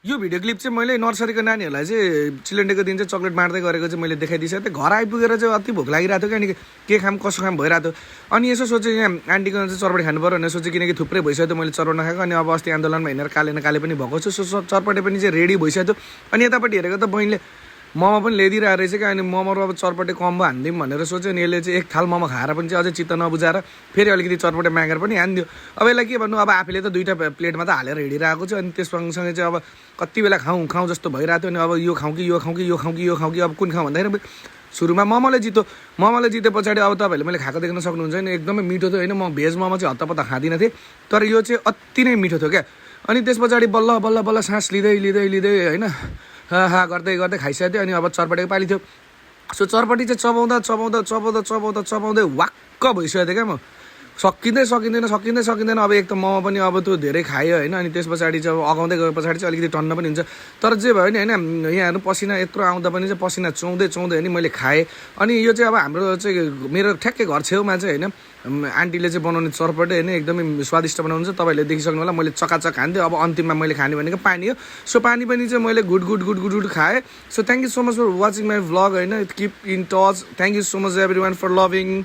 यो video clip चाहिँ मैले नर्सरीको नानीहरूलाई चाहिँ चिल्ड्रेन डेको दिन चाहिँ चक्लेट बाँड्दै गरेको चाहिँ मैले देखाइदिइसकेको थिएँ। घर आइपुगेर चाहिँ अति भोक लागिरहेको थियो कि अनि के खाम कसो खाम भइरहेको थियो। अनि यसो सोचेँ यहाँ आन्टीको चाहिँ चरपटे खानु पऱ्यो भनेर सोचेँ, किनकि थुप्रै भइसक्यो थियो मैले चरपट नखाएको। अनि अब अस्ति आन्दोलनमा हिँडेर काले पनि भएको छु, सो चरपटे पनि चाहिँ रेडी भइसक्यो थियो। अनि यतापट्टि हेरेको त बहिनीले मोमो पनि ल्याइदिरहेको रहेछ क्या। अनि मोमो अब चरपटे कम्बो हानिदिउँ भनेर सोच्यो। अनि यसले चाहिँ एक थाल मोमो खाएर पनि चाहिँ अझै चित्त नबुझाएर फेरि अलिकति चरपटे मागेर पनि हानिदियो। अब यसलाई के भन्नु, अब आफूले त दुईवटा प्लेटमा त हालेर हिँडिरहेको छु। अनि त्यस सँगसँगै चाहिँ अब कति बेला खाउँ जस्तो भइरहेको थियो। अनि अब यो खाउँ कि यो खाउँ कि यो खाउँ कि यो खाउँ कि अब कुन खाउँ भन्दाखेरि सुरुमा मोमोले जित्यो। मोमोले जिते पछाडि अब तपाईँहरूले मैले खाएको देख्न सक्नुहुन्छ नि, एकदमै मिठो थियो होइन। म भेज मोमो चाहिँ हत्तपत्त खाँदिनँ थिएँ, तर यो चाहिँ अति नै मिठो थियो क्या। अनि त्यस पछाडि बल्ल बल्ल बल्ल सास लिँदै होइन हा गर्दै खाइसकेको थियो। अनि अब चरपटेको पाली थियो। सो चरपटी चाहिँ चबाउँदै वाक्क भइसकेको थियो क्या। म सकिँदैन। अब एक त मोमो पनि अब त्यो धेरै खायो होइन। अनि त्यस पछाडि चाहिँ अब अगाउँदै गए पछाडि चाहिँ अलिकति टन्न पनि हुन्छ। तर जे भयो नि होइन, यहाँहरू पसिना यत्रो आउँदा पनि चाहिँ पसिना चुउँदै अनि मैले खाएँ। अनि यो चाहिँ अब हाम्रो चाहिँ मेरो ठ्याक्कै घर छेउमा चाहिँ होइन आन्टीले चाहिँ बनाउने चरपटे होइन एकदमै स्वादिष्ट बनाउनुहुन्छ। तपाईँहरूले देखिसक्नु होला, मैले चकाचक खान्थेँ। अब अन्तिममा मैले खाने भनेको पानी हो। सो पानी पनि चाहिँ मैले गुड खाएँ। So thank you so much for watching my vlog होइन। Keep in touch. Thank you so much everyone for loving.